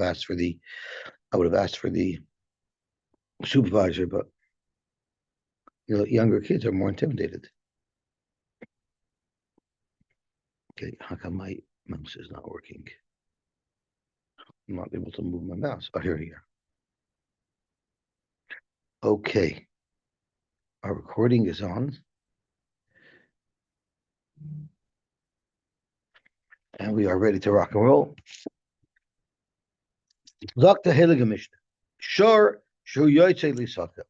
asked for the, I would have asked for the supervisor, but younger kids are more intimidated. Okay, how come my mouse is not working? I'm not able to move my mouse. Oh, here we are. Okay, our recording is on. And we are ready to rock and roll. Dr. Heilige Mishnah. Shor Shu Yosy Lisaka.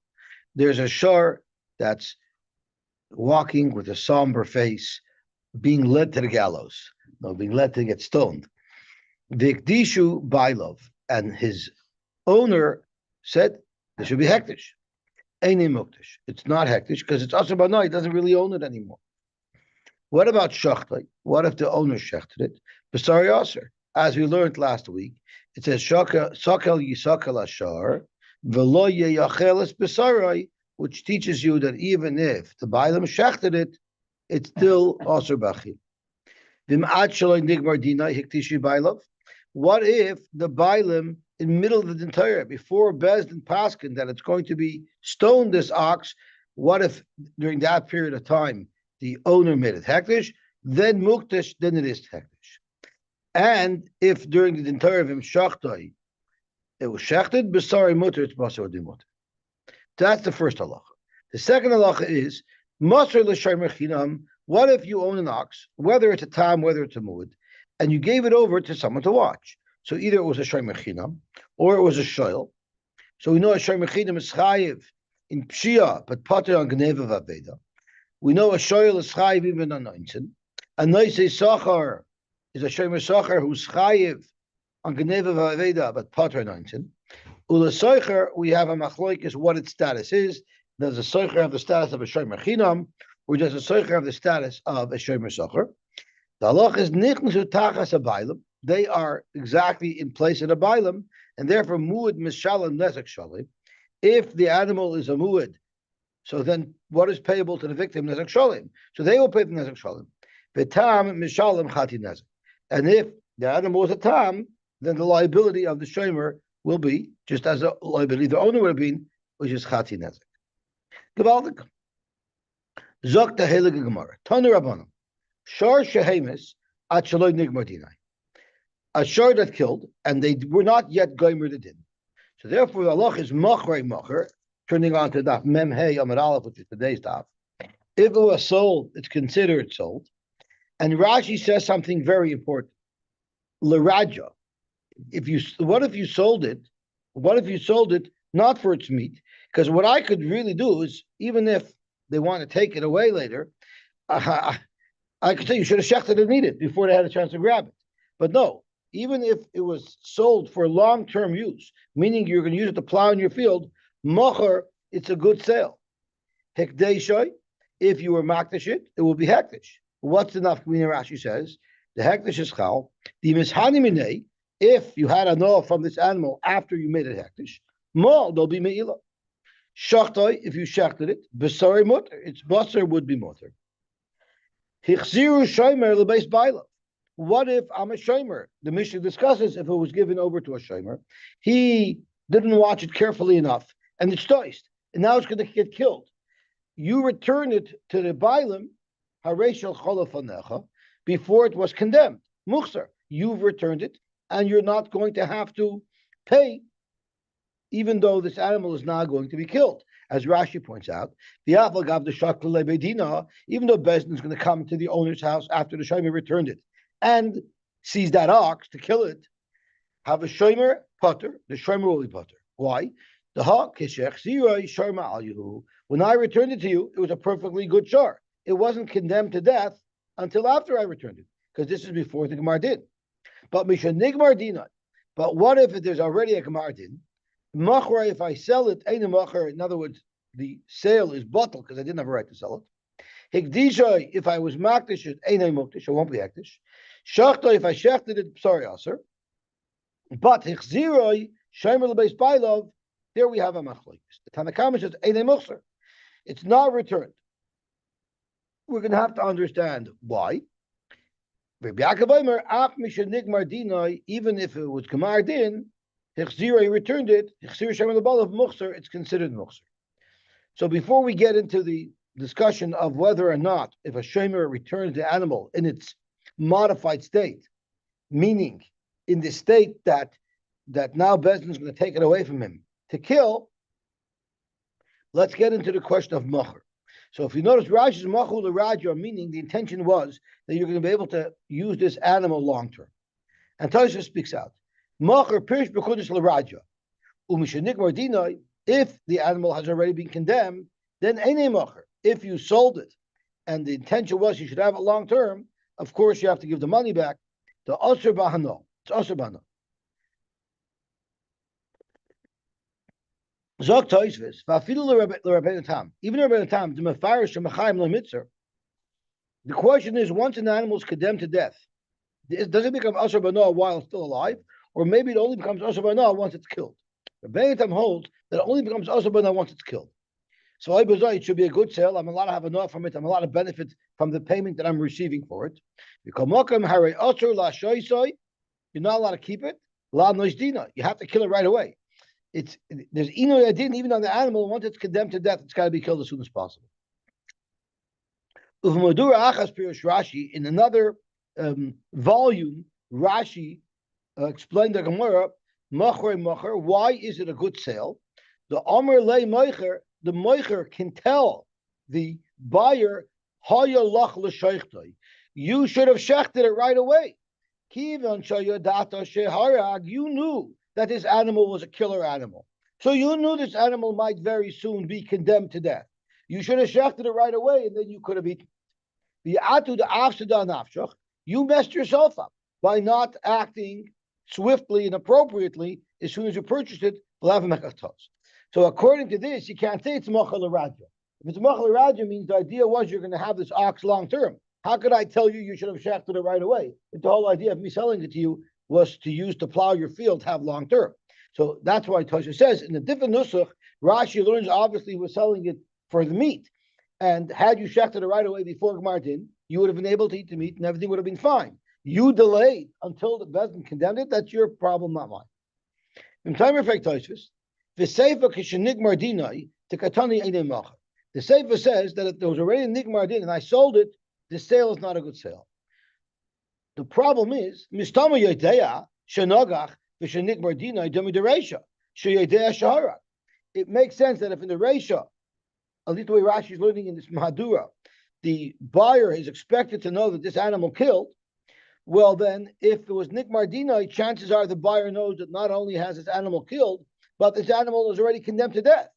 There's a shor that's walking with a somber face, being led to the gallows. No, being led to get stoned. Vikdishu Bailov. And his owner said there should be hektish. Eini muktish. It's not hektish because it's also banai. He doesn't really own it anymore. What about shachtai? What if the owner shechted it? B'sari aser. As we learned last week, it says sakel yisakel ashar v'lo yeyacheles b'sarai, which teaches you that even if the bailam shechted it, it's still aser b'achil. V'm'ad shaloi nigmar dinai hiktishi bailav. What if the bailam in the middle of the entire before Bezdin Paskin that it's going to be stoned this ox? What if during that period of time the owner made it hektish, then muktish, then it is hektish. And if during the entire of him shachtai, it was shechted, b'sari mutter, it's basar di mutter. That's the first halacha. The second halacha is, masar l'shaymer chinam, what if you own an ox, whether it's a tam, whether it's a muad, and you gave it over to someone to watch? So either it was a shaymer chinam, or it was a shoyl. So we know a shaymer chinam is chayiv in pshia, but pater on gneva v'aveda. We know a shoyl is chayiv even on nointin. A noisei sachar is a shomer sachar who's chayiv on gneva v'aveda, but pater on nointin. Ula soicher, we have a machloik is what its status is. Does a soicher have the status of a shomer chinam, or does a soicher have the status of a shomer sachar? The halach is nichnasu tachas a bailam. They are exactly in place of a bailam, and therefore muad mishalim nezek shalim. If the animal is a muad, so then what is payable to the victim? Nezek shalim. So they will pay the nezek shalim. V'tam mishalim chati nezek. And if the animal is a tam, then the liability of the shomer will be just as a liability the owner would have been, which is chati nezek. Gewaldig. Zok the heilige Gemara. Tanu Rabbanim. Shor shehemis at shaloi nigmar dinai. A shor that killed, and they were not yet goymer the din. So therefore, the halach is machrei macher, turning on to daf mem hey amar aleph, which is today's daf. If it was sold, it's considered sold. And Rashi says something very important. L'raja. What if you sold it? What if you sold it not for its meat? Because what I could really do is, even if they want to take it away later, I could say you should have shechted and eat it before they had a chance to grab it. But no, even if it was sold for long-term use, meaning you're going to use it to plow in your field, mocher, it's a good sale. Hekdeshai, if you were makdish it will be hektish. What's the nafkamina? Rashi says the hektish is chal. The mishani minei, if you had a noah from this animal after you made it hektish, mo there'll be meila. Shachtai, if you shechted it, besari mutter, its basar would be mutter. Hichziru shomer lebeis baila. What if I'm a shomer? The Mishnah discusses if it was given over to a shomer, he didn't watch it carefully enough, and it's toist, and now it's going to get killed. You return it to the bailim, hareshel cholafanecha, before it was condemned. Muchsar, you've returned it, and you're not going to have to pay, even though this animal is now going to be killed. As Rashi points out, the Afal gav the shakle bedina, even though Bezdin is going to come to the owner's house after the shomer returned it and sees that ox to kill it, have a shomer putter, the shomer will be putter. Why? The hawk kishech ziroi shomer al yuhu. When I returned it to you, it was a perfectly good shor. It wasn't condemned to death until after I returned it, because this is before the Gemar did. But misha nigmar dinah. But what if there's already a Gemar din? Machra, if I sell it, ain't a machar. In other words, the sale is bottled because I didn't have a right to sell it. Hikdisha, if I was makdish, it ain't a mukdish, it won't be hektish. Shachta, if I shechted it, sorry, aser. But hichziroi, shemer lebeis bailov, there we have a machlokes. The Tanakama says ain't a muchser. It's not returned. We're going to have to understand why. Even if it was Gemar din, Hichzira, he returned it. Hichzira Shem of Muchser, it's considered Muchser. So before we get into the discussion of whether or not if a shomer returns the animal in its modified state, meaning in the state that now Bezdin is going to take it away from him to kill, let's get into the question of Macher. So if you notice, Rashi's Machu l'Raja, meaning the intention was that you're going to be able to use this animal long term. And Tosha speaks out. Macher Pirish B'Chudish l'Raja. Umishanik Mardinoi, if the animal has already been condemned, then Einei Macher. If you sold it and the intention was you should have it long term, of course you have to give the money back. The Asr Bahano. It's Asr Bahano. Zok Toisvis, Vafilu l'Rabbeinu Tam. Even Rabbeinu Tam, the Mefarish Shemachayim l'Mitzer. The question is, once an animal is condemned to death, does it become Asr Bahano while it's still alive, or maybe it only becomes Asr Bahano once it's killed? Rabbeinu Tam holds that it only becomes Asr Bahano once it's killed. So it should be a good sale. I'm allowed to have enough from it. I'm allowed to benefit from the payment that I'm receiving for it. You're not allowed to keep it. You have to kill it right away. There's ino adin even on the animal. Once it's condemned to death, it's got to be killed as soon as possible. Rashi, in another volume, Rashi explained the Gemara, why is it a good sale? The Omer lei Moicher, the Moicher can tell the buyer, you should have shechted it right away. You knew that this animal was a killer animal. So you knew this animal might very soon be condemned to death. You should have shechted it right away, and then you could have eaten it. You messed yourself up by not acting swiftly and appropriately as soon as you purchased it. So according to this, you can't say it's Machal Raja. If it's Machal Raja, means the idea was you're going to have this ox long term. How could I tell you you should have shechted it right away if the whole idea of me selling it to you was to use to plow your field, have long term? So that's why Tosha says in a different nusach, Rashi learns obviously was selling it for the meat. And had you shechted it right away before Gmardin, you would have been able to eat the meat and everything would have been fine. You delayed until the Bezdin condemned it. That's your problem, not mine. In time effect, Tosha, the Seifa Kishanig Mardinai to Katani Ene Macher. The Seifa says that if there was already a Nigmardin and I sold it, the sale is not a good sale. The problem is, Mistama Yedea Shanagach Vishanik Mardinai Demi Deresha Shayedea Shahara. It makes sense that if in the Resha, at least the way Rashi is learning in this Mahadura, the buyer is expected to know that this animal killed. Well, then, if it was Nikmardinai, chances are the buyer knows that not only has this animal killed, but this animal is already condemned to death.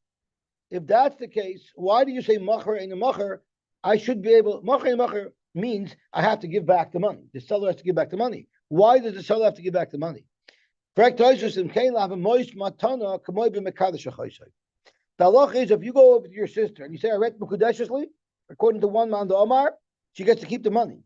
If that's the case, why do you say macher and a macher? I should be able, macher and macher means I have to give back the money. The seller has to give back the money. Why does the seller have to give back the money? The halach is if you go over to your sister and you say, I read Mekudeshesly, according to one man, the Omar, she gets to keep the money.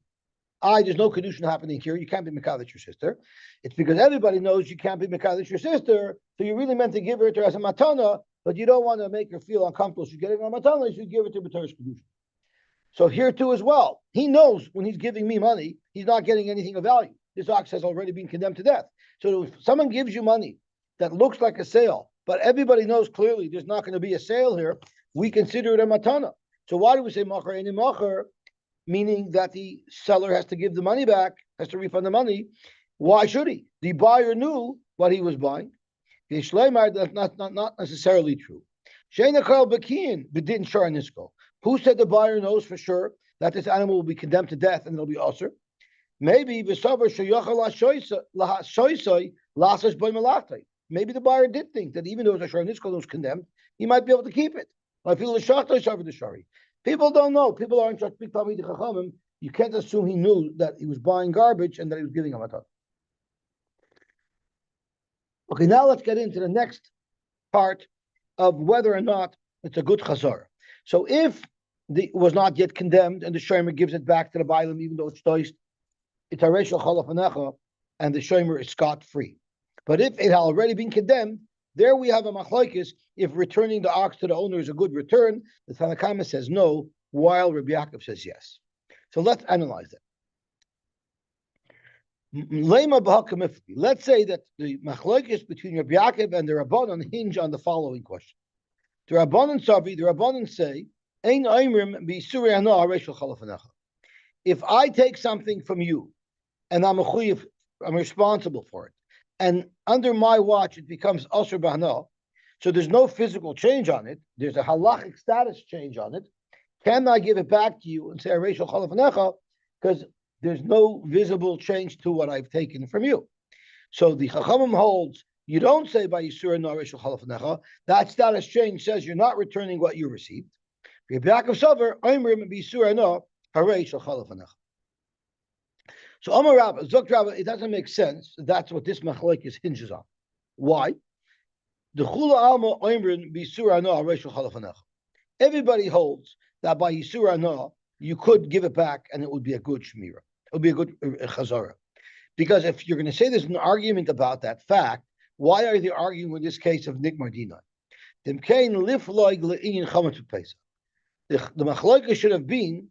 There's no kedushin happening here. You can't be mekadesh your sister. It's because everybody knows you can't be mekadesh your sister. So you really meant to give her to her as a matana, but you don't want to make her feel uncomfortable. She's getting a matana, you should give it to B'teres kedushin. So here too as well. He knows when he's giving me money, he's not getting anything of value. This ox has already been condemned to death. So if someone gives you money that looks like a sale, but everybody knows clearly there's not going to be a sale here, we consider it a matana. So why do we say macher and macher? Meaning that the seller has to give the money back, has to refund the money. Why should he? The buyer knew what he was buying. That's not necessarily true. Who said the buyer knows for sure that this animal will be condemned to death and it'll be usher? Maybe maybe the buyer did think that even though the shor niskol was condemned, he might be able to keep it. People don't know. People aren't just big Talmidei Chachamim. You can't assume he knew that he was buying garbage and that he was giving a matar. Okay, now let's get into the next part of whether or not it's a good chazar. So if it was not yet condemned and the shomer gives it back to the bailam, even though it's toist, it's a reshel chalafanecha, and the shomer is scot-free. But if it had already been condemned, there we have a machlokes if returning the ox to the owner is a good return. The Tanna Kama says no, while Rabbi Yaakov says yes. So let's analyze that. Let's say that the machlokes between Rabbi Yaakov and the Rabbanon hinge on the following question. The Rabbanon say, Ein oimrim b'yisurei hana harei shel chalaf hanecha. If I take something from you and I'm responsible for it, and under my watch it becomes asur b'hana, so there's no physical change on it, there's a halachic status change on it, can I give it back to you and say harei shel chalaf hanecha? Because there's no visible change to what I've taken from you. So the Chachamim holds you don't say by Yisur and Harei shel chalaf hanecha. That status change says you're not returning what you received. Rabbi Yaakov Sover, Oimrim b'Yisur and Harei shel chalaf hanecha. So Amar Rabba, Zok Rabba, it doesn't make sense. That's what this machlokes hinges on. Why? The Chula Alma Oimrim b'Yisur and Harei shel chalaf hanecha. Everybody holds that by Yisur and you could give it back and it would be a good shmira. It would be a good chazara. Because if you're going to say there's an argument about that fact, why are they arguing with this case of Nigmar Dinah? The machlokes should have been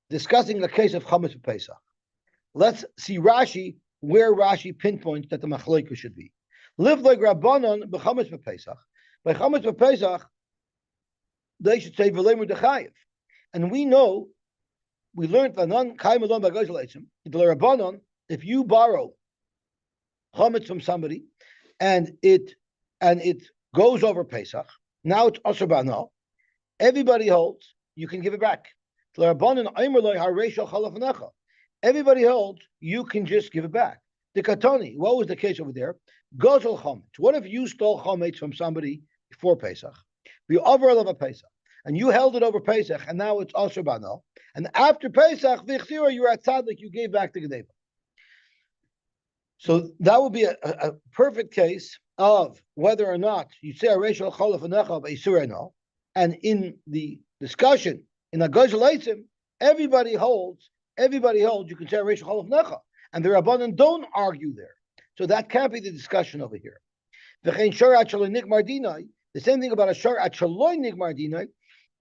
discussing the case of Chametz Pesach. Let's see Rashi, where Rashi pinpoints that the machlokes should be. Live like Rabbanon b'Chametz Pesach. By Chametz Pesach, they should say V'leimu Dechayev. And we know, we learned that non kaim alon b'Gozel Eitzim, the Rabbanon, if you borrow chametz from somebody and it goes over Pesach, now it's asur b'hana, everybody holds you can give it back. Everybody holds you can just give it back. The katoni, what was the case over there? Gozel chametz. What if you stole chametz from somebody before Pesach? We over a Pesach, and you held it over Pesach, and now it's asur b'hana. And after Pesach, you're at tzaddik, you gave back the gedeva. So that would be a perfect case of whether or not you say a racial chalaf hanecha b'Yisur, and in the discussion in a Gozel Eitzim, everybody holds you can say a racial chalaf hanecha, and the Rabbanan don't argue there. So that can't be the discussion over here. The same thing about a shar at shaloi nigmar dinai,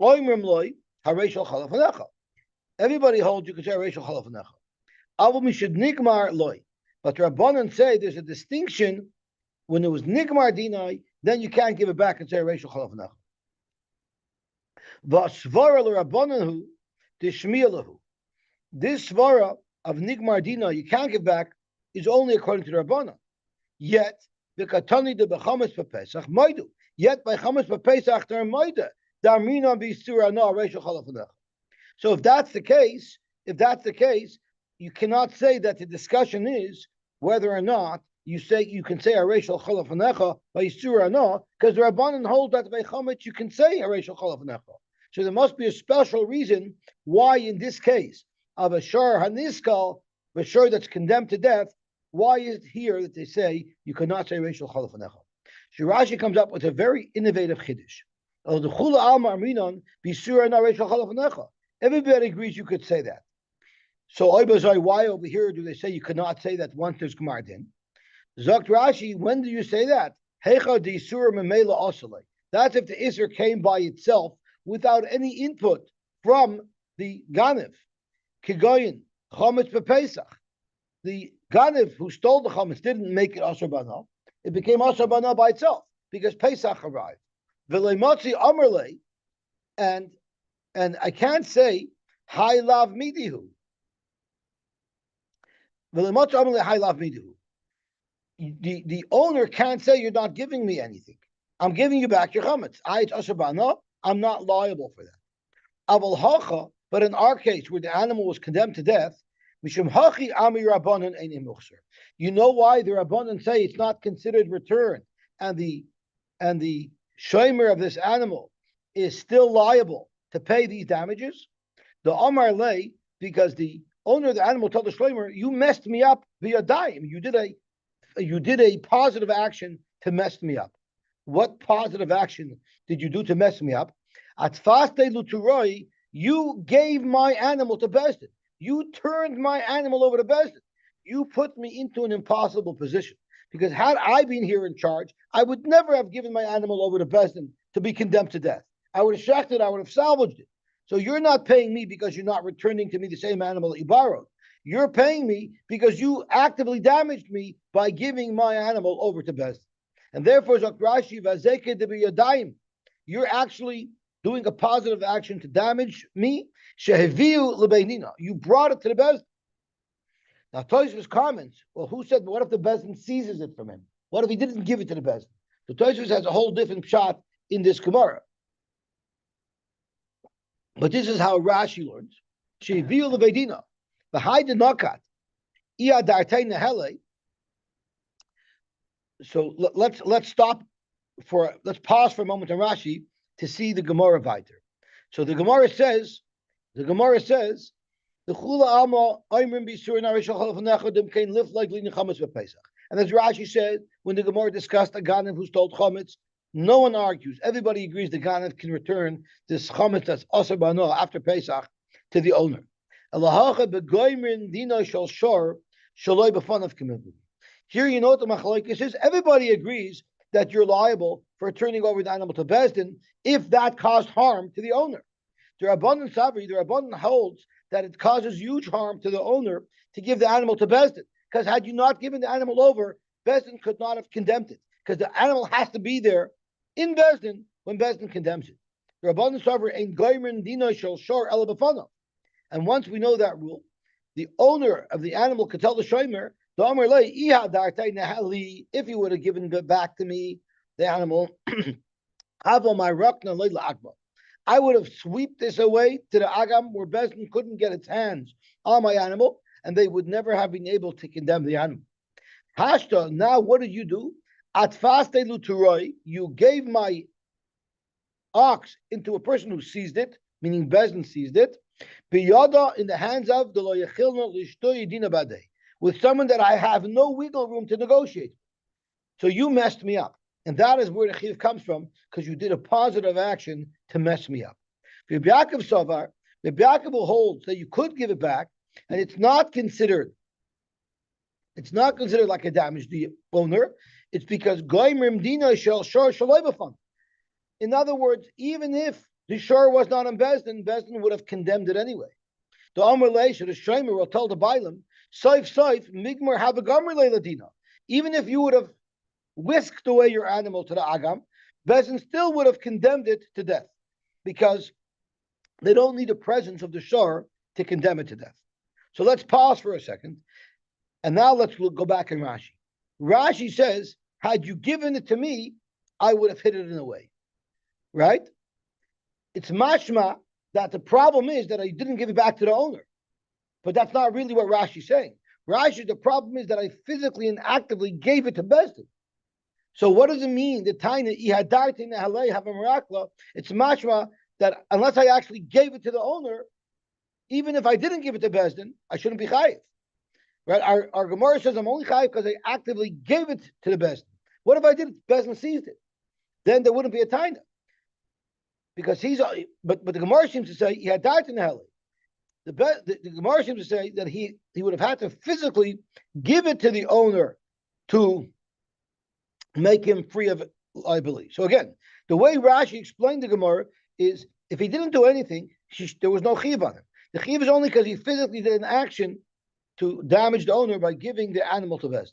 oimrim loi harei chalaf hanecha. Everybody holds you can say a racial chalaf hanecha. Avol mishad nigmar loi. But Rabbanan say there's a distinction when it was Nigmar Dinai, then you can't give it back and say Reishal Chalav Nach. V'asvara l'Rabbanan tishmiyalahu. This svara of Nigmar Dinai you can't give back is only according to the Rabbanan. Yet the katani de b'chametz b'Pesach maidu. Yet by chametz b'Pesach they're maida. Darmina b'Yisur ana Reishal Chalav Nach. So if that's the case, you cannot say that the discussion is whether or not you can say a racial chalaf hanecha by Yisur ana, because the Rabbanan hold that by chametz you can say a racial chalaf hanecha. So there must be a special reason why in this case of a shar haniskal, a shar that's condemned to death, why is it here that they say you cannot say racial chalaf hanecha? Rashi comes up with a very innovative chiddush. The chula alma arminon b'Yisur ana racial chalaf hanecha. Everybody agrees you could say that. So why over here do they say you cannot say that once there's Gemar Din? Zakt Rashi, when do you say that? Hecha d'Yisur memela osale. That's if the Isser came by itself without any input from the Ganev. Kigoyin, Chometz b'Pesach. The Ganev who stole the Chometz didn't make it asur b'hana. It became asur b'hana by itself because Pesach arrived. V'leimotzi amarle, and I can't say Hai lav midihu. The owner can't say you're not giving me anything. I'm giving you back your chametz. I'm not liable for that. But in our case, where the animal was condemned to death, you know why the Rabbanan say it's not considered return, and the shomer of this animal is still liable to pay these damages? The Amar lay, because the owner of the animal told the shloimer, you messed me up via daim. You did a positive action to mess me up. What positive action did you do to mess me up? Atfaste luturoi, you gave my animal to Bezdin. You turned my animal over to Bezdin. You put me into an impossible position. Because had I been here in charge, I would never have given my animal over to Bezdin to be condemned to death. I would have shechted, I would have salvaged it. So you're not paying me because you're not returning to me the same animal that you borrowed. You're paying me because you actively damaged me by giving my animal over to Bezdin. And therefore, Rashi, you're actually doing a positive action to damage me. You brought it to the Bezdin. Now, Tosfos comments, well, who said, what if the Bezdin seizes it from him? What if he didn't give it to the Bezdin? So Tosfos has a whole different shot in this Gemara. But this is how Rashi learns. Sheviu levedina, v'hai denokat, iya dartei nehele. So let's pause for a moment on Rashi to see the Gemara weiter. So the Gemara says, the Chula Alma Oimrim Bisur Narishal Chalafanachadim Kain lift like Lina Chametz Pesach. And as Rashi said, when the Gemara discussed a Ganav who stole Chametz, no one argues. Everybody agrees the Ganav can return this Chametz that's Asar Bano after Pesach to the owner. Elahacha begoimrin dino shal shor shaloi b'fanav k'mivli. Here you know what the Machlokes is. Everybody agrees that you're liable for turning over the animal to Bezdin if that caused harm to the owner. The Rabbanan holds that it causes huge harm to the owner to give the animal to Bezdin. Because had you not given the animal over, Bezdin could not have condemned it. Because the animal has to be there in Bezdin when Bezdin condemns it. The Rabbanan Savri ain't goymin dino shel shor ela b'fanav. And once we know that rule, the owner of the animal could tell the shomer, if you would have given it back to me, the animal, I would have swept this away to the Agam where Bezdin couldn't get its hands on my animal, and they would never have been able to condemn the animal. Hashta, now what did you do? Atfaste luturoi, you gave my ox into a person who seized it, meaning Bezdin seized it, biyada in the hands of the lo yechilna lishtoy dina badei, with someone that I have no wiggle room to negotiate. So you messed me up. And that is where the chiv comes from, because you did a positive action to mess me up. Rabbi Yaakov Savar, Rabbi Yaakov holds that you could give it back, and it's not considered like a damage to the owner. It's because goyim dina shel shor shaloi b'fanav. In other words, even if the shor was not on Bezdin, Bezdin would have condemned it anyway. The Amr Leisha, the Shomer, will tell the Bailam, Saif, Migmar have a Gomer Ladina. Even if you would have whisked away your animal to the Agam, Bezdin still would have condemned it to death, because they don't need the presence of the shor to condemn it to death. So let's pause for a second, and now let's go back in Rashi. Rashi says, had you given it to me, I would have hid it in a way. Right? It's mashma that the problem is that I didn't give it back to the owner. But that's not really what Rashi's saying. Rashi, the problem is that I physically and actively gave it to Bezdin. So what does it mean? The Taina, it's mashma that unless I actually gave it to the owner, even if I didn't give it to Bezdin, I shouldn't be chayiv. Right? Our Gemara says I'm only chayiv because I actively gave it to the Bezdin. What if I did it? Bezdin seized it? Then there wouldn't be a Taina. Because but the Gemara seems to say he had died in the heli. The Gemara seems to say that he would have had to physically give it to the owner to make him free of liability. So again, the way Rashi explained the Gemara is if he didn't do anything, there was no chiv on him. The chiv is only because he physically did an action to damage the owner by giving the animal to Bezdin.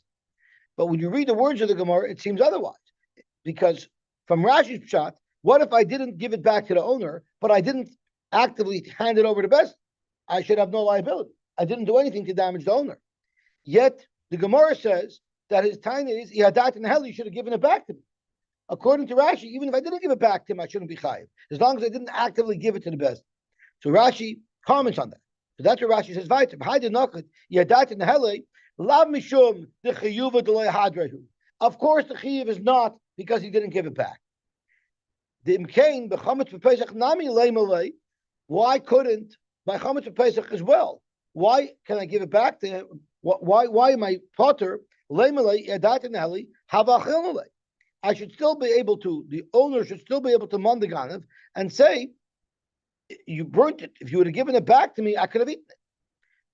But when you read the words of the Gemara, it seems otherwise. Because from Rashi's pshat, what if I didn't give it back to the owner, but I didn't actively hand it over to Bezdin? I should have no liability. I didn't do anything to damage the owner. Yet the Gemara says that his time is he had died in hell. He should have given it back to me. According to Rashi, even if I didn't give it back to him, I shouldn't be chayiv, as long as I didn't actively give it to the Bezdin. So Rashi comments on that. So that's what Rashi says. Of course, the chiyuv is not because he didn't give it back. Why couldn't my chametz Pesach as well? Why can I give it back to him? Why am I potter? I should still be able to. The owner should still be able to mend the ganav and say, "You burnt it. If you would have given it back to me, I could have eaten it."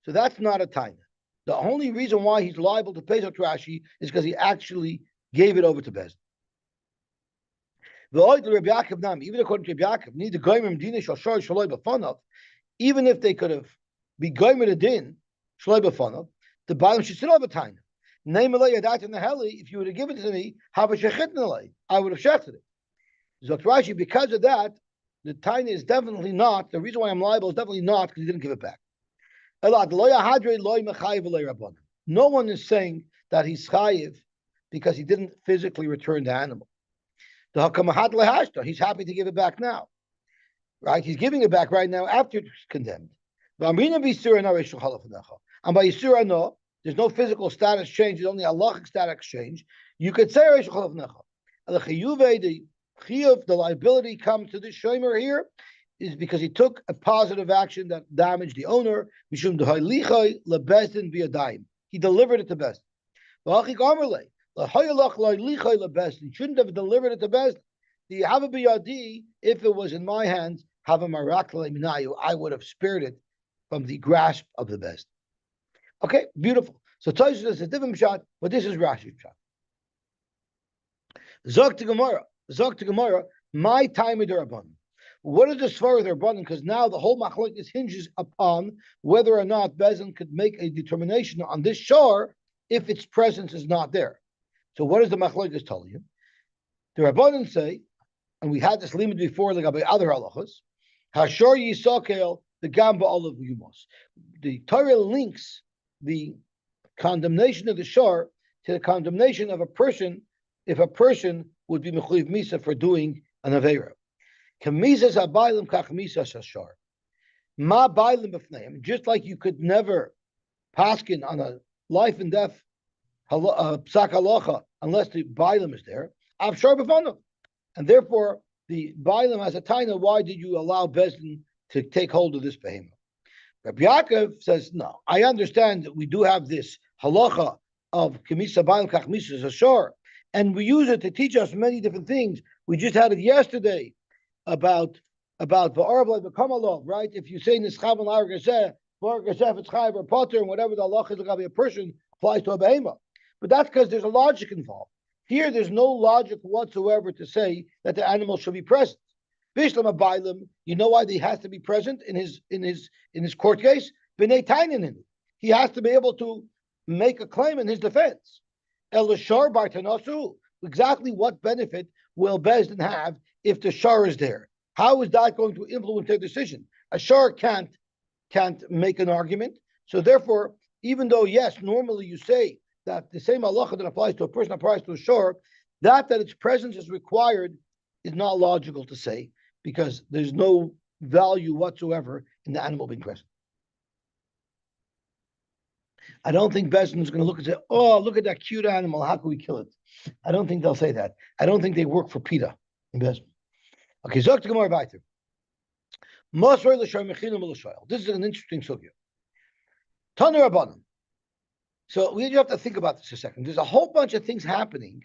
So that's not a taina. The only reason why he's liable to Pesach Rashi is because he actually gave it over to Bezdin. Even according to Rabbi Yaakov, need the goyim dina shal shor shaloi b'fanav. Even if they could have be goyim a din Shloi b'fanav. The Bailam should still have a taina. Name alei adat in the heli. If you would have given it to me, have a shechit alei. I would have shechted it. Zok Rashi, because of that, the taina is definitely not. The reason why I'm liable is definitely not because he didn't give it back. No one is saying that he's chayiv because he didn't physically return the animal. He's happy to give it back now. Right? He's giving it back right now after it's condemned. And by Yisura, no, there's no physical status change, there's only a halachic status change. You could say the liability comes to this shomer here is because he took a positive action that damaged the owner. He delivered it to best. He shouldn't have delivered it to best. If it was in my hands, I would have spared it from the grasp of the best. Okay, beautiful. So Tosfos is a different shot, but this is Rashi's shot. Zok to Gemara, my time of the Rabbanan. What is the svara of the Rabbanan? Because now the whole machlokes hinges upon whether or not Bezin could make a determination on this shor if its presence is not there. So what does the machlokes tell you? The Rabbanan say, and we had this limit before, like about other halachas, Hashor Yisakel the Gamba Olav Yumos. The Torah links the condemnation of the shor to the condemnation of a person if a person would be mechuyev misa for doing an avera. Kamisas habaylim kachmisas hashor. Ma baylim b'fneim. Just like you could never paskin on a life and death psak halacha unless the baylim is there. Avshor b'fanav. And therefore, the baylim has a taina. Why did you allow Bezdin to take hold of this behemoth? Rabbi Yaakov says, no, I understand that we do have this halacha of Kamisa Bayim Kachmisas Ashor, and we use it to teach us many different things. We just had it yesterday about Va'arav Le'Bekamalov, right? If you say Nischav and Lar Geseh, Lar Geseh, it's Chayav or Potter, and whatever the halacha is going to be a person applies to a behemoth. But that's because there's a logic involved. Here, there's no logic whatsoever to say that the animal should be present. Bishlam Abaylim, you know why he has to be present in his court case? B'nei Tainin. He has to be able to make a claim in his defense. Elashar Bartanasu. Exactly what benefit will Bezdin have if the shar is there? How is that going to influence their decision? A shar can't make an argument. So therefore, even though yes, normally you say that the same halacha that applies to a person applies to a shar, that its presence is required is not logical to say, because there's no value whatsoever in the animal being present. I don't think Bezdin is going to look and say, oh, look at that cute animal, how can we kill it? I don't think they'll say that. I don't think they work for PETA in Bezdin. Okay, Zok to Gemara weiter. This is an interesting sugya. Tanu Rabbanan. So we have to think about this a second. There's a whole bunch of things happening.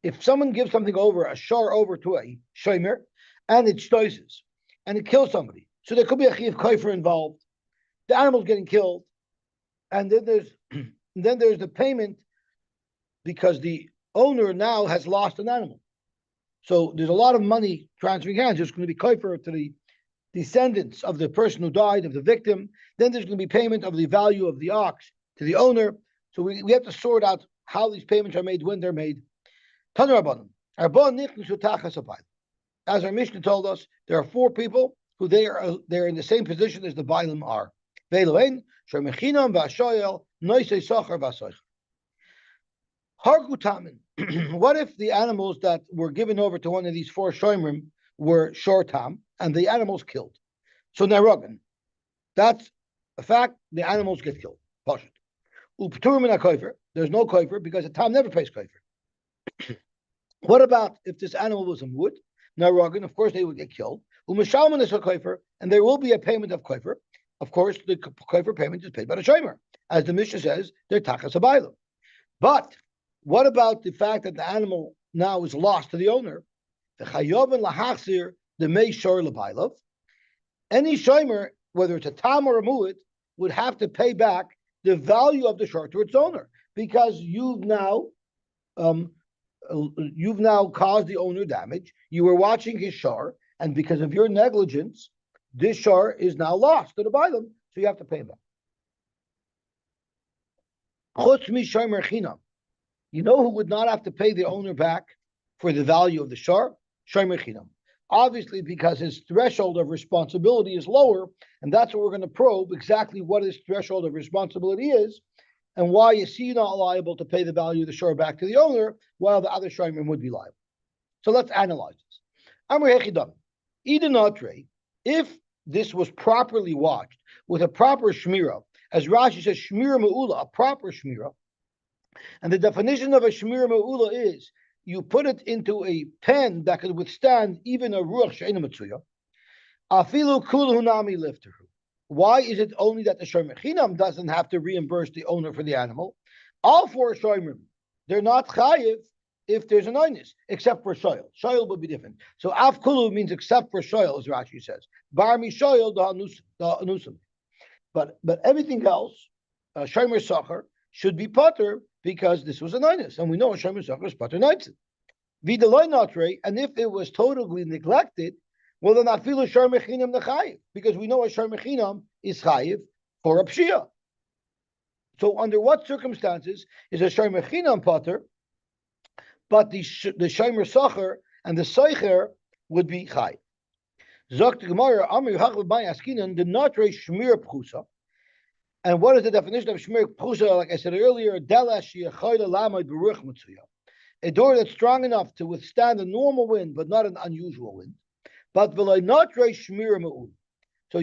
If someone gives something over, a shar over to a shomer, and it shtoises, and it kills somebody, so there could be a chiv kofer involved. The animal's getting killed, and then there's the payment because the owner now has lost an animal. So there's a lot of money transferring hands. There's going to be kofer to the descendants of the person who died, of the victim. Then there's going to be payment of the value of the ox to the owner. So we have to sort out how these payments are made, when they're made. As our Mishnah told us, there are four people who they're in the same position as the Bailim are. What if the animals that were given over to one of these four shoymrim were shortam and the animals killed? So Narogan, that's a fact. The animals get killed. There's no kofer because the tam never pays kofer. What about if this animal was in wood? Narogan, of course, they would get killed. Umashalman is a kofer, and there will be a payment of kofer. Of course, the kofer payment is paid by the shomer. As the Mishnah says, they're tachas abayla. But what about the fact that the animal now is lost to the owner? The chayovan lahachzir the mei shor lebailov. Any shomer, whether it's a tam or a mu'it, would have to pay back the value of the shor to its owner, because you've now caused the owner damage. You were watching his shor, and because of your negligence, this shor is now lost to the bailam, so you have to pay him back. Chutz mi shomer chinam. You know who would not have to pay the owner back for the value of the shar? Shomer chinam. Obviously, because his threshold of responsibility is lower, and that's what we're going to probe exactly what his threshold of responsibility is, and why is he not liable to pay the value of the shar back to the owner, while the other shomer would be liable. So let's analyze this. Amr hechidam. Idenatre, if this was properly watched with a proper shmira, as Rashi says, shmira me'ula, a proper shmira, and the definition of a shmira me'ula is you put it into a pen that could withstand even a ruach she'ena matzuya. Afilu kulu nami lifteru. Why is it only that the shomer chinam doesn't have to reimburse the owner for the animal? All four shomer, they're not chayiv if there's an oinus, except for shoyel. Shoyel would be different. So af kulu means except for shoyel, as Rashi says. Bar mi shoyel da anusim. But everything else, shomer sacher should be potter because this was an oinus, and we know a shomer sacher is potter nitzit. Vidaloi natre, and if it was totally neglected, well then afilu shomer chinam nechayiv, because we know a shomer chinam is chayiv for a pshia. So under what circumstances is a shomer chinam potter? But the shomer sacher and the seicher would be chayiv. Zok the Gemara, Amir Hachel Bay Askinan, the natre shmir pchusa. And what is the definition of shmir pchusa? Like I said earlier, delash yechayla lamay beruch mitzuya. A door that's strong enough to withstand a normal wind, but not an unusual wind. But v'lay natre shmir me'ul. So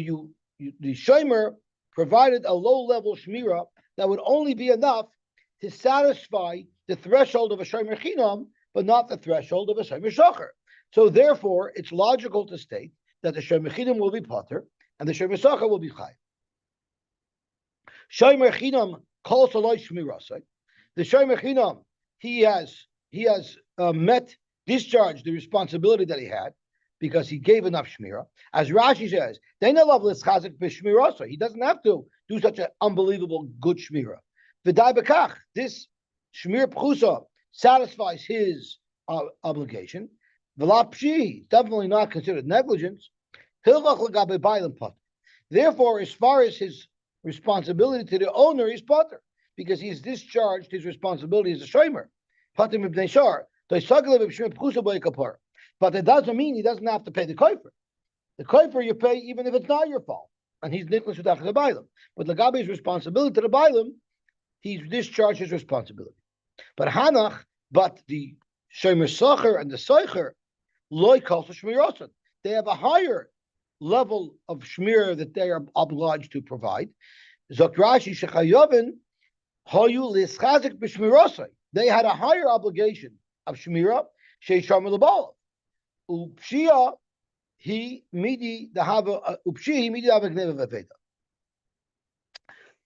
the shomer provided a low-level shmira that would only be enough to satisfy the threshold of a shomer chinam, but not the threshold of a shomer shacher. So therefore, it's logical to state that the shomer chinam will be potter and the shomer shacher will be chay. Shomer chinam calls aloi shmirasai. The shomer chinam he has discharged the responsibility that he had because he gave enough shmira. As Rashi says, he doesn't have to do such an unbelievable good shmira. V'dai bekach, this shmir pchusa satisfies his obligation. V'la pshi, definitely not considered negligence. Therefore, as far as his responsibility to the owner, he's potter because he's discharged his responsibility as a shomer. But it doesn't mean he doesn't have to pay the kofer. The kofer you pay even if it's not your fault, and he's nicholas with the bailam. But Lagabi's responsibility to the bailam, he's discharged his responsibility. But the shomer sacher and the seicher, loy calls for shmirasan. They have a higher level of shmir that they are obliged to provide. Zok Rashi shechayovin hayu lischazik b'shmirasai. They had a higher obligation of shmira sheisham lebalav. Upshia he midi the hava upshi midi hava gneva vaveda.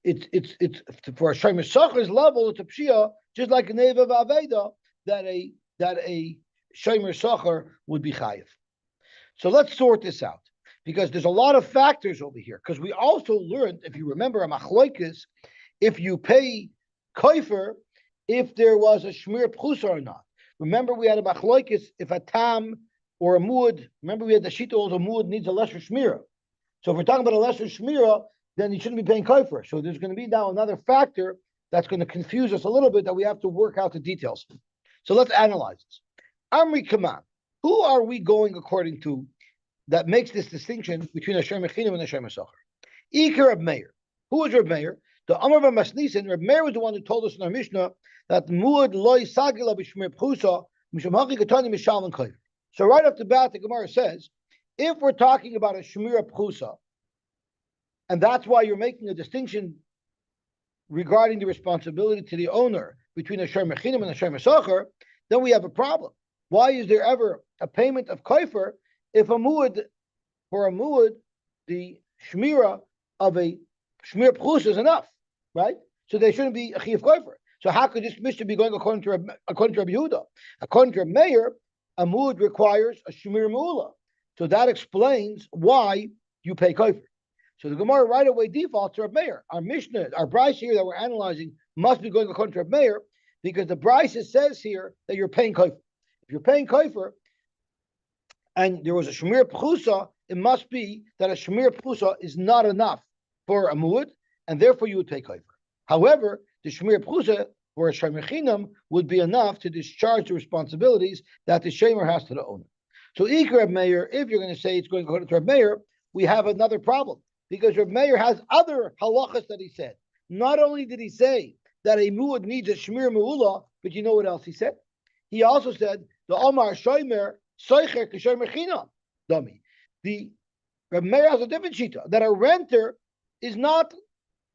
It's for a shomer sacher's level. It's a pshia just like gneva vaveda that a shomer sacher would be chayiv. So let's sort this out because there's a lot of factors over here. Because we also learned, if you remember, a machloikis, if you pay kofer, if there was a shmir pchusa or not. Remember, we had a machloikis if a tam or a muad. Remember, we had the shita also muad needs a lesser shmira. So if we're talking about a lesser shmira, then you shouldn't be paying kofer. So there's going to be now another factor that's going to confuse us a little bit that we have to work out the details. So let's analyze this. Amri Kaman, who are we going according to that makes this distinction between a shomer chinam and a shomer sacher? Iker Reb Meir. Who is Reb Meir? The Amar Masnisen. Reb Meir was the one who told us in our Mishnah that muad loy sagila b'shmir pchusa misham haki katani mishal and kofer. So right off the bat, the Gemara says, if we're talking about a shmira pchusa, and that's why you're making a distinction regarding the responsibility to the owner between a shomer chinam and a shomer sacher, then we have a problem. Why is there ever a payment of kofer if for a muad, the shmira of a shmir pchus is enough, right? So there shouldn't be a chiyuv kofer. So how could this mishnah be going according to Rabbi Yehuda? According to Rabbi Meir, a muad requires a shmir mu'ula. So that explains why you pay kofer. So the Gemara right away defaults to Rabbi Meir. Our mishnah, our brayse here that we're analyzing must be going according to Rabbi Meir because the brayse says here that you're paying kofer. If you're paying kofer, and there was a shmir pchusa, it must be that a shmir pchusa is not enough for a muad, and therefore you would pay kofer. However, the Shmir Pchusa for a Shomer Chinam would be enough to discharge the responsibilities that the Shomer has to the owner. So Iker Reb Meir, if you're going to say it's going according to Reb Meir, we have another problem because Reb Meir has other halachas that he said. Not only did he say that a muad needs a Shmir Me'ula, but you know what else he said? He also said the Omar Shomer Soicher Kishomer Chinam. Dummy. The Reb Meir has a different shita that a renter is not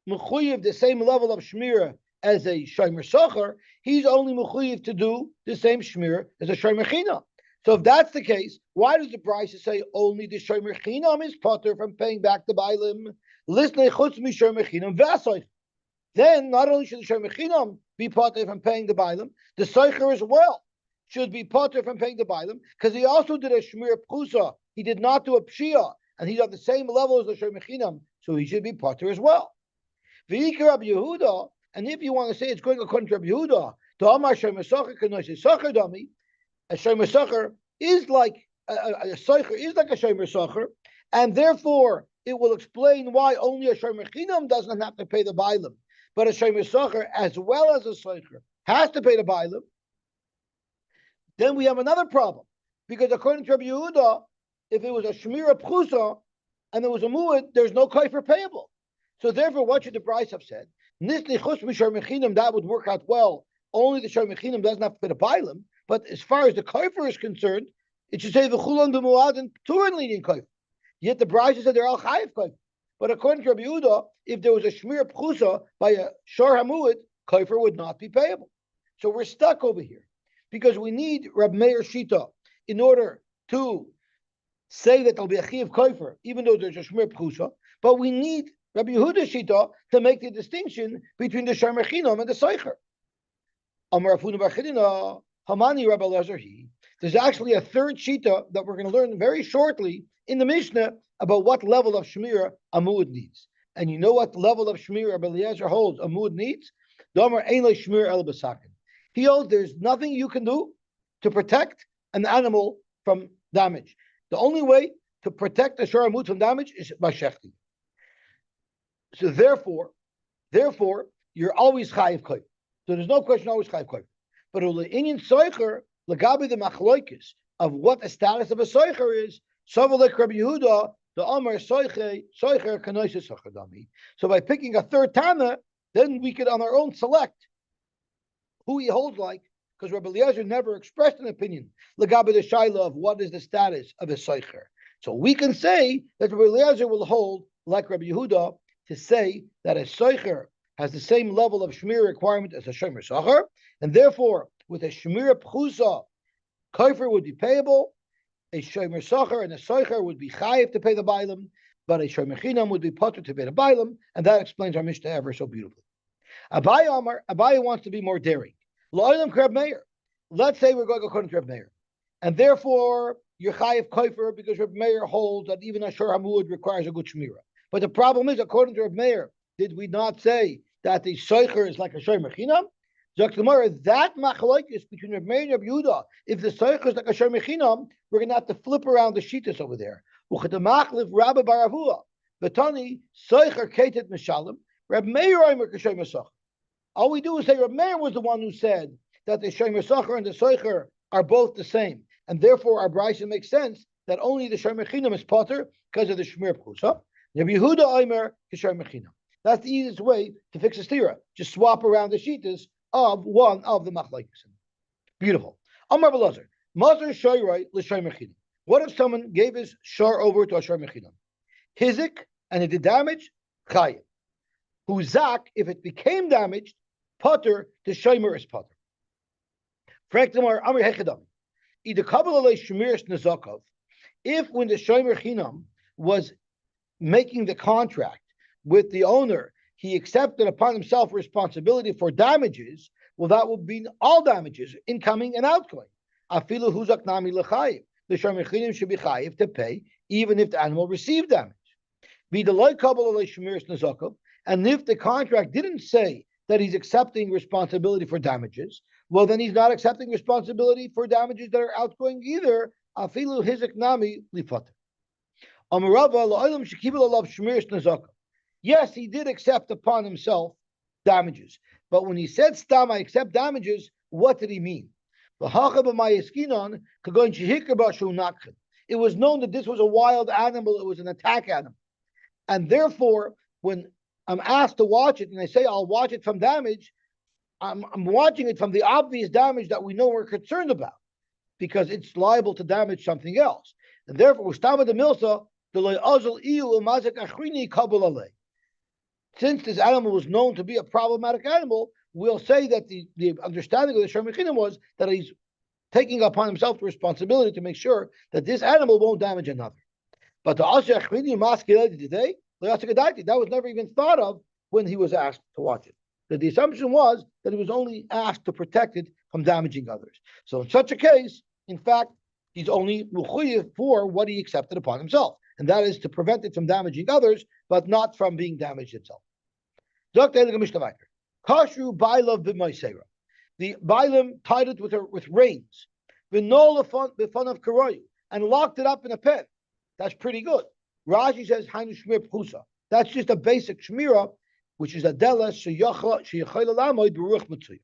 mechuyev the same level of shmira as a shomer socher. He's only mechuyev to do the same shmira as a shomer chinam. So if that's the case, why does the Brisa say only the shomer chinam is potter from paying back the bailim? Listen, chutz mi shomer chinam v'asoich. Then not only should the shomer chinam be potter from paying the bailim, the socher as well should be potter from paying the bailim because he also did a shmir pchusa. He did not do a pshia, and he's on the same level as the shomer chinam, so he should be potter as well. V'ikar Rabbi Yehuda, and if you want to say it's going according to Rabbi Yehuda, the Amar Shomer Socher Kenoisei Socher Dami, a Shomer Socher is like a Socher is like a Shomer Socher, and therefore it will explain why only a Shomer Chinam doesn't have to pay the bailim, but a Shomer Socher as well as a Socher has to pay the bailim. Then we have another problem because according to Rabbi Yehuda, if it was a Shmira Pchusa and there was a Muad, there's no kaifer payable. So therefore, what should the Brisa have said? That would work out well. Only the shomer chinam doesn't have to pay the bailim. But as far as the kaifer is concerned, it should say the chulan b'muad and turin leading kaifer. Yet the Brisa said they're all chayiv kaifer. But according to Rabbi Yehuda, if there was a shmir pchusa by a shor hamuad, kaifer would not be payable. So we're stuck over here because we need Rab Meir Shita in order to say that there'll be a chiv kaifer, even though there's a shmir pchusa. But we need Rabbi Yehuda Shita to make the distinction between the shomer chinam and the soicher. Amar Afuna bar Chidina, Hamani Rabbi Elazar he. There's actually a third Shita that we're going to learn very shortly in the Mishnah about what level of shmira a muad needs. And you know what level of shmira Rabbi Elazar holds a muad needs? Damar ein le shmir el b'sakin. He holds there's nothing you can do to protect an animal from damage. The only way to protect a shor hamud from damage is by shechting. So therefore, you're always chayiv koyf. So there's no question always chayiv koyf. But the inyan soicher legabi the machloikis of what the status of a soicher is. Savalek Rabbi Yehuda the Amar soicher kanoises soicher dami. So by picking a third tana, then we could on our own select who he holds like, because Rabbi Eliezer never expressed an opinion legabi the shaila of what is the status of a soicher. So we can say that Rabbi Eliezer will hold like Rabbi Yehuda to say that a soicher has the same level of shmir requirement as a shomer socher, and therefore, with a shmir pchusa, kaifer would be payable, a shomer socher and a soicher would be chayiv to pay the bailim, but a shomer chinam would be potter to pay the bailim, and that explains our Mishnah ever so beautifully. Abaye wants to be more daring. La'olam Reb Meir. Let's say we're going according to Reb Meir, and therefore you're chayiv kaifer because Reb Meir holds that even a shor hamud requires a good shmira. But the problem is, according to Reb Meir, did we not say that the soicher is like a shomer chinam? Zok Gemara, that machlokes between Reb Meir and Reb Yehuda, if the soicher is like a shomer chinam, we're going to have to flip around the shitas over there. Uchadamachlif Rabba Baravua, Betani soicher ketet mishalim, Reb Meir oimer kashomer socher. All we do is say Reb Meir was the one who said that the shomer socher and the soicher are both the same, and therefore our brisa makes sense that only the shomer chinam is potter because of the shmir pchusa. Rabbi Yehuda Omer Kishomer Chinam. That's the easiest way to fix a stira. Just swap around the shitas of one of the machlokes. Beautiful. Amar Belazar. Mazar Shoyroi l'Shomer Chinam. What if someone gave his shor over to a shomer chinam? Hizik, and it did damage, chayiv. Huzak, if it became damaged, potter, the shomer is potter. Frektamar Amar Hechadam. Either kabbalah shemiris nezakov. If when the shomer chinam was making the contract with the owner, he accepted upon himself responsibility for damages, well, that would be all damages, incoming and outgoing. Afilu huzak nami lechayiv. The shomer chinam should be chayiv to pay, even if the animal received damage. And if the contract didn't say that he's accepting responsibility for damages, well, then he's not accepting responsibility for damages that are outgoing either. Afilu hizak nami lifater. Yes, he did accept upon himself damages. But when he said stam, I accept damages, what did he mean? It was known that this was a wild animal, it was an attack animal. And therefore, when I'm asked to watch it and I say I'll watch it from damage, I'm watching it from the obvious damage that we know we're concerned about, because it's liable to damage something else. And therefore, since this animal was known to be a problematic animal, we'll say that the understanding of the Shem Mechinim was that he's taking upon himself the responsibility to make sure that this animal won't damage another. But the Asher today, that was never even thought of when he was asked to watch it. That the assumption was that he was only asked to protect it from damaging others. So in such a case, in fact, he's only mechuyev for what he accepted upon himself, and that is to prevent it from damaging others, but not from being damaged itself. Kashru bailav b'maisera. The bailam tied it with reins, b'fun of karoyu, and locked it up in a pen. That's pretty good. Rashi says hainu shmir pchusa. That's just a basic shmira, which is a dela sheyachol lamoid b'ruch mitzuya.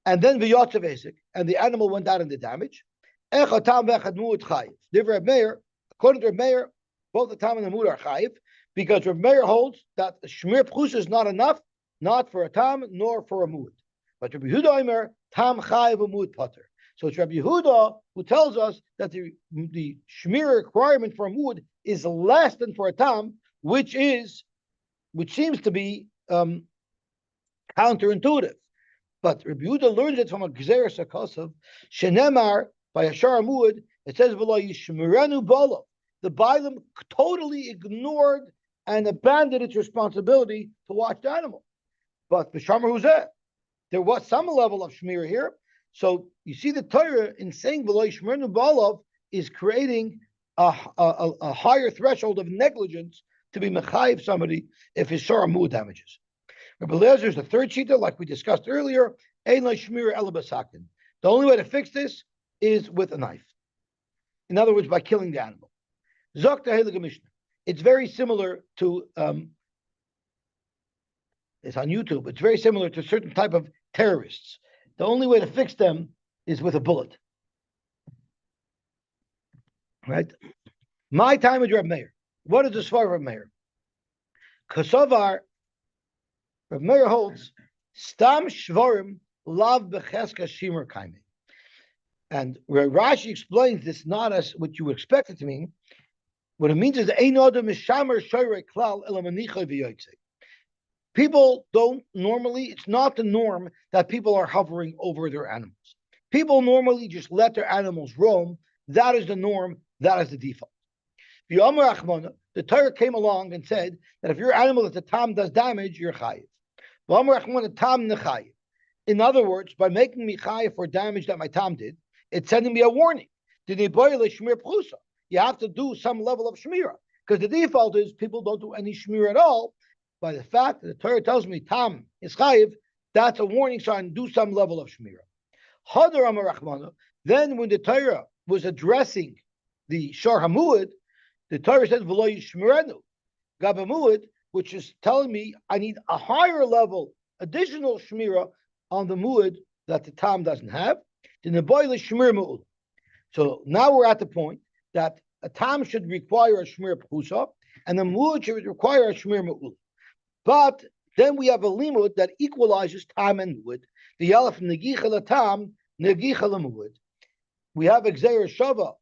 And then v'yotzav esik, and the animal went out in the damage. Echad tam v'echad mu'ud chayiv. Divrei Meir, according to Reb Meir, both the tam and the mu'ud are chayiv, because Reb Meir holds that shmir pchusa is not enough, not for a tam nor for a mu'ud. But Rabbi Yehuda Omer, tam chayiv mu'ud pater. So it's Rabbi Yehuda who tells us that the shmir requirement for a mu'ud is less than for a tam, which seems to be counterintuitive. But Rabbi Yehuda learns it from a Gzeir Sakasav, Shenemar, by a Shar Mu'ud, it says, V'lo yishmerenu balav. The Bailam totally ignored and abandoned its responsibility to watch the animal. But B'shamar Huzeh, there was some level of Shmir here. So you see the Torah in saying V'lo yishmerenu balav is creating a higher threshold of negligence to be mechayiv somebody if his Shar Mu'ud damages. Rabbi Eliezer is the third shita, like we discussed earlier. Ein shmir ela basakin. The only way to fix this is with a knife. In other words, by killing the animal. Zok Heilige Mishnah. It's very similar to. It's on YouTube. It's very similar to a certain type of terrorists. The only way to fix them is with a bullet. Right? My time with Reb Meir. What is the svar of Reb Meir? Kasavar. Reb Meir holds stam shvarim lav becheska shimer kaime, and where Rashi explains this not as what you expect it to mean. What it means is ein adam mishamer shoyrei klal elamanicha v'yoytze. People don't normally. It's not the norm that people are hovering over their animals. People normally just let their animals roam. That is the norm. That is the default. The Torah came along and said that if your animal at the tam does damage, you're chayiv. In other words, by making me chayiv for damage that my tam did, it's sending me a warning. You have to do some level of shmira, because the default is people don't do any shmira at all. By the fact that the Torah tells me tam is chayiv, that's a warning sign. Do some level of shmira. Then, when the Torah was addressing the shar hamuad, the Torah says v'lo yishmerenu gabamuad, which is telling me I need a higher level, additional shmira on the muad that the tam doesn't have. So now we're at the point that a tam should require a shmir pchusa, and the muad should require a shmir me'ul. But then we have a limud that equalizes tam and muad. The yalef negicha latam, negicha lamuad. We have a gzeir shava.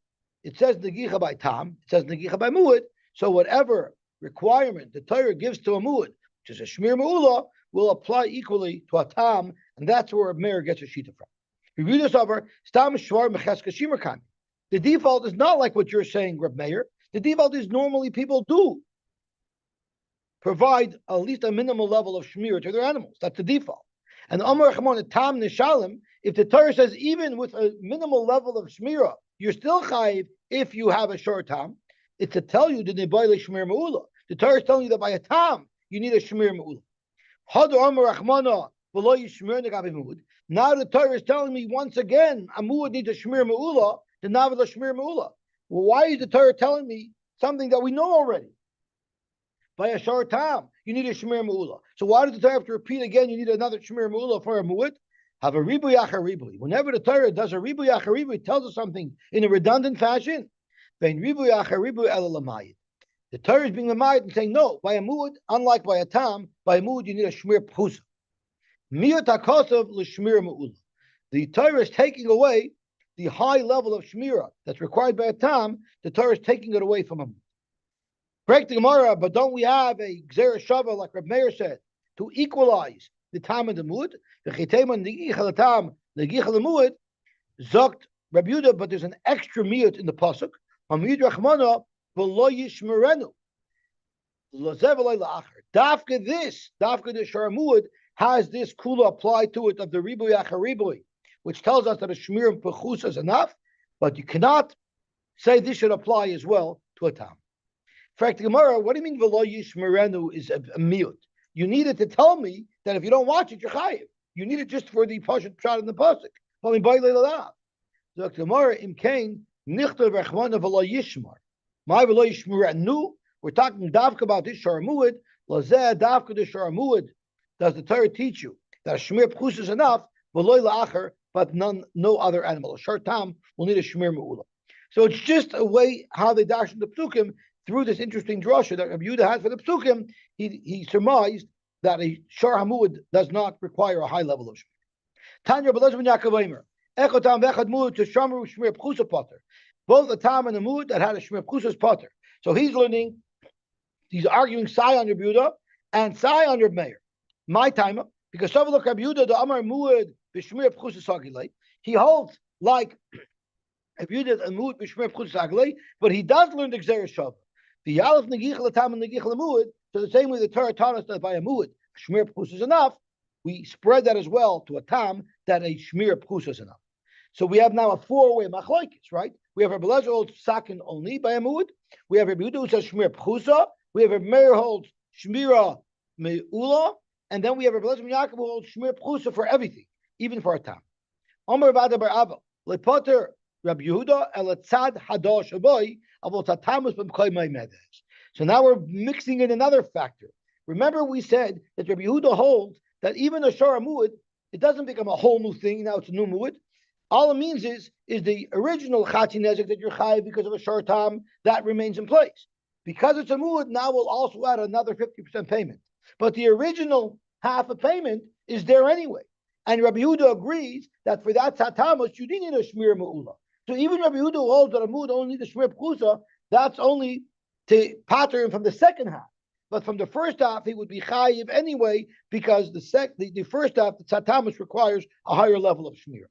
It says negicha by tam. It says negicha by muad. So whatever requirement the Torah gives to a muad, which is a shmir me'ula, will apply equally to a tam, and that's where a Meir gets a shita from. We read this over stam shvar mecheska shimer kan. The default is not like what you're saying, Reb Meir. The default is normally people do provide at least a minimal level of shmir to their animals. That's the default. And Amar Chamon tam nishalim, if the Torah says even with a minimal level of shmira, you're still chayiv if you have a short tam, it's to tell you the nebayla shmir me'ula. The Torah is telling you that by a tam you need a shmir me'ula. Now the Torah is telling me once again a muad needs a shmir me'ula, the navila shmir me'ula. Well, why is the Torah telling me something that we know already? By a shor tam, you need a shmir me'ula. So why does the Torah have to repeat again? You need another shmir me'ula for a mu'ud. Have a ribu yachar ribu. Whenever the Torah does a ribu yachar ribu, it tells us something in a redundant fashion. Vein ribu yachar ribu el lamayid. The Torah is being lamayid and saying no. By a mu'ud, unlike by a tam, by a mu'ud you need a shmir pchusa. Miyot hakosov l'shmir me'ula. The Torah is taking away the high level of shmira that's required by a tam. The Torah is taking it away from him. Break the Gemara, but don't we have a Gzera Shava, like Reb Meir said, to equalize the tam and the mu'ud? Zokt Reb Yehuda, but there's an extra miyut in the pasuk. Hamid Rachmana v'lo yishmerenu. Dafka the shar mu'ud has this kula applied to it of the ribuy achar ribuy, which tells us that a shmir and pechus is enough, but you cannot say this should apply as well to a tam. In fact, the Gemara, what do you mean v'lo yishmerenu is a miyut? You needed to tell me that if you don't watch it, you're chayiv. You need it just for the pasuk shot in the pasuk. The Gemara imkain nichta rechmana v'lo yishmar. My v'lo yishmerenu. We're talking davka about this shar mu'ud. Lazeh davka the shar mu'ud. Does the Torah teach you that a shmir pchus is enough, v'lo la'acher, but no other animal? A shar tam will need a shmir me'ula. So it's just a way how they dash in the psukim through this interesting drasha that Rabbi Yehuda had for the psukim. He surmised that a shar hamu'ud does not require a high level of shmir. Tanya Belez ben Yaakov Eimer, echotam vechad mu'ud to shamru shmir pchusa potter. Both the tam and the mu'ud that had a shmir pchusa is potter. So he's arguing Sai on Rabbi Yehuda and Sai on Rabbi Meir. My time, because Savalok Rabbi Yehuda the Amar mu'ud b'shmir pchusa sagilei. He holds like Rabbi Yehuda and mu'ud b'shmir pchusa sagilei, but he does learn the Gzera Shava. The Yalef Negich Latam and Negich Lamuad, so the same way the Torah taught us that by a Muad, Shmir Pchus is enough, we spread that as well to a Tam, that a Shmir Pchus is enough. So we have now a four-way machlokes, right? We have Rabbi Elazar holds Sakin only by a Muad, we have Rabbi Yehuda who says Shmir Pchusa, we have Rabbi Meir holds Shmira Me'ula, and then we have Rabbi Elazar ben Yaakov who holds Shmir Pchusa for everything, even for a Tam. Omer Bada Bar Abba, Lepoter Rabbi Yehuda elatzad hadosh aboy. So now we're mixing in another factor. Remember, we said that Rabbi Yehuda holds that even a shara mu'ud, it doesn't become a whole new thing. Now it's a new mu'ud. All it means is the original chati nezek that you're chayiv because of a shara tam that remains in place. Because it's a mu'ud, now we'll also add another 50% payment. But the original half a payment is there anyway. And Rabbi Yehuda agrees that for that tzatamus you need a shmir me'ula. So even Rabbi Yehuda holds that a mu'ud only needs a shmir pchusa. That's only to pattern from the second half. But from the first half, he would be chayiv anyway, because the first half, the tzatamus, requires a higher level of shmir.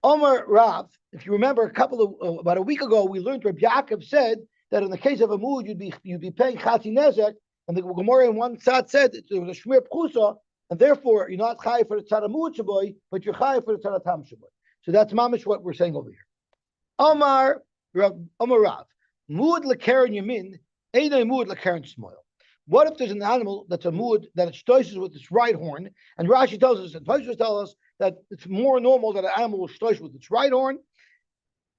Omar Rav, if you remember, about a week ago, we learned Rabbi Yaakov said that in the case of a mu'ud, you'd be paying chati nezek, and the Gemara in one tzad said it was a shmir pchusa, and therefore you're not chayiv for the tzad mu'ud shaboy, but you're chayiv for the tzad tam shaboy. So that's mamish what we're saying over here. Omar Rav, mu'ud lekeren yamin, einay mu'ud lekeren smoil. What if there's an animal that's a mu'ud that it shtoishes with its right horn, and Rashi tells us, and Tosfos tell us that it's more normal that an animal will shtoish with its right horn.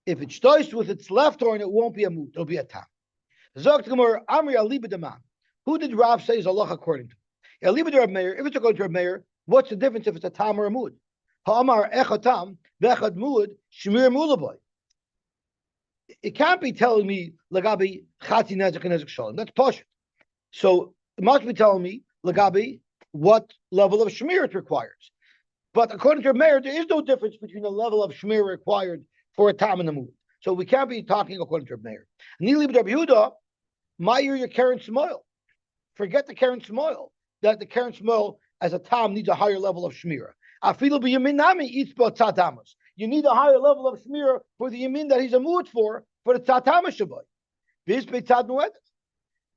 If it shtoishes with its left horn, it won't be a mu'ud; it'll be a tam. Zogt Gemara Amri aliba deman. Who did Rav say is Allah according to? Aliba de Rav Meir. If it's according to Rav Meir, what's the difference if it's a tam or a mu'ud? Ha'amar echad tam v'echad mu'ud shmir mu'ulaboy. It can't be telling me lagabi chati nezek and nezek shalom. That's poshut. So it must be telling me lagabi what level of shmir it requires. But according to Meir, there is no difference between the level of shmir required for a tam and a mu'ud. So we can't be talking according to Meir. Nili b'Rabbi Yehuda, ma'ir your keren smoil. Forget the keren smoil. That the keren smoil as a tam needs a higher level of shmira. Afilu b'yamin nami eats tzatamas. You need a higher level of shmira for the yamin that he's a mu'ud for the tzatamas shaboy. This beitzad mu'ed.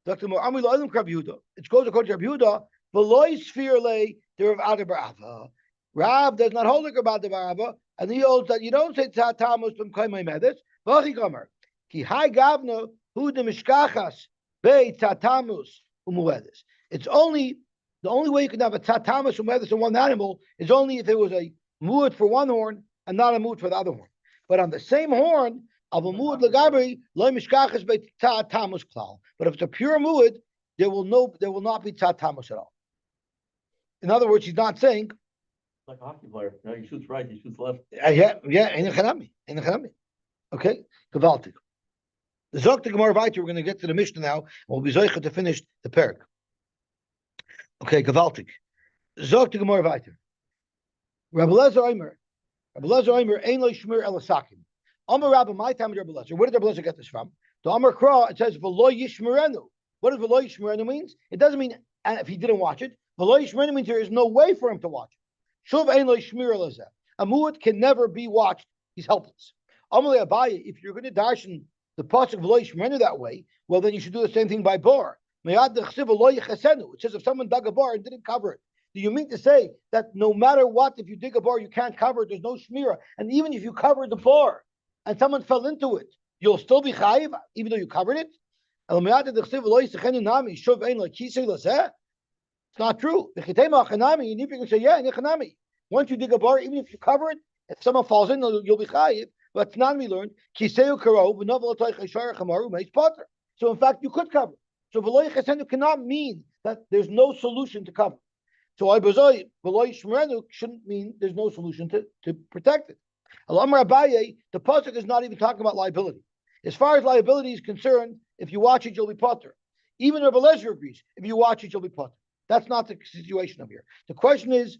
Dr. Mu'amil Olim Rabbi Yehuda. It goes according to Rabbi Yehuda. V'loy sphere lay the Rav Ada Bar Ava. Rav does not hold like Rav Ada Bar Ava, and he holds that you don't say tzatamas from kaimay medes. V'achi gomer ki hai gavna hu de mishkachas bei tzatamus umuedes. It's only the only way you can have a tzatamus umuedes in one animal is only if it was a mu'ud for one horn and not a mu'ud for the other horn. But on the same horn, of a mu'ud legabri loy mishkachas bei tzatamus klal. But if it's a pure mu'ud, there will not be tzad tamus at all. In other words, he's not saying like a hockey player. No, he shoots right, he shoots left. yeah, in the okay, gewaltig. The Zok the Gemara weiter. We're going to get to the Mishnah now. We'll be zoicha to finish the parak. Okay, gewaltig. Zok the Gemara weiter. Rabbi Lezer Omer, ein lo shmir elasakim. Amar Rabbi, my time of Rabbi Lezer. Where did Rabbi Lezer get this from? The Amar Kra, it says v'lo yishmerenu. What does v'lo yishmerenu means? It doesn't mean if he didn't watch it. V'lo yishmerenu means there is no way for him to watch it. Shuv ein lo shmir elazeh. A mu'at can never be watched. He's helpless. Amar Abaye, if you're going to darshan the pasuk v'lo yishmerenu that way, well then you should do the same thing by bar. It says if someone dug a bar and didn't cover it. Do you mean to say that no matter what, if you dig a bar, you can't cover it, there's no shmira, and even if you covered the bar and someone fell into it, you'll still be chayiv, even though you covered it? It's not true. You need to say, yeah, once you dig a bar, even if you cover it, if someone falls in, you'll be chayiv. But it's not we learned. So in fact, you could cover. So v'lo yichasenu cannot mean that there's no solution to cover. So v'lo yishmerenu shouldn't mean there's no solution to protect it. Amar Abaye, the pasuk is not even talking about liability. As far as liability is concerned, if you watch it, you'll be potter. Even Rabbi Lezer agrees. If you watch it, you'll be potter. That's not the situation of here. The question is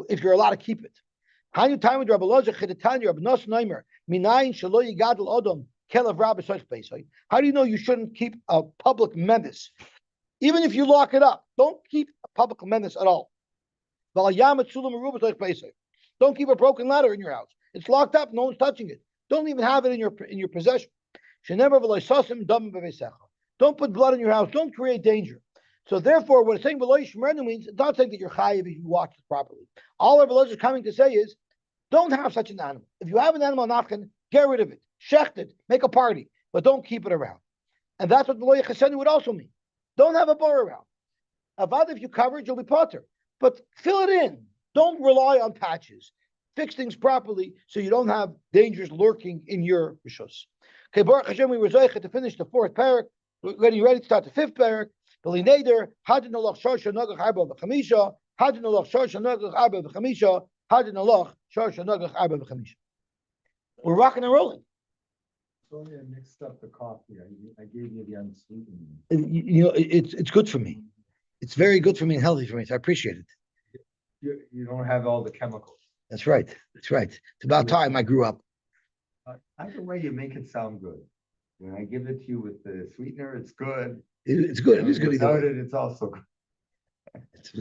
if you're allowed to keep it. How do you know you shouldn't keep a public menace? Even if you lock it up, don't keep a public menace at all. Don't keep a broken ladder in your house. It's locked up, no one's touching it. Don't even have it in your possession. Don't put blood in your house. Don't create danger. So therefore, what it's saying below Shmerenu means it's not saying that you're chayiv if you watch it properly. All Rabbi Lezer is coming to say is, don't have such an animal. If you have an animal nafkan, get rid of it, shecht it, make a party, but don't keep it around. And that's what below Chesenu would also mean. Don't have a bar around. Avad, if you cover it, you'll be potter. But fill it in. Don't rely on patches. Fix things properly so you don't have dangers lurking in your rishus. Okay, Baruch Hashem, we were zoicha to finish the fourth parak. We're ready to start the fifth parak. B'li neder, hadin olach shorsha nagach arba v'chamisha, hadin olach shorsha nagach arba v'chamisha, hadin olach shorsha nagach arba v'chamisha. We're rocking and rolling. Sorry, I mixed up the coffee. I gave you the unsweetened. It's good for me. It's very good for me and healthy for me. So I appreciate it. You don't have all the chemicals. That's right. It's about time I grew up. Either way, you make it sound good. When I give it to you with the sweetener, it's good. It's good. It is good. Without it, it's also good. It's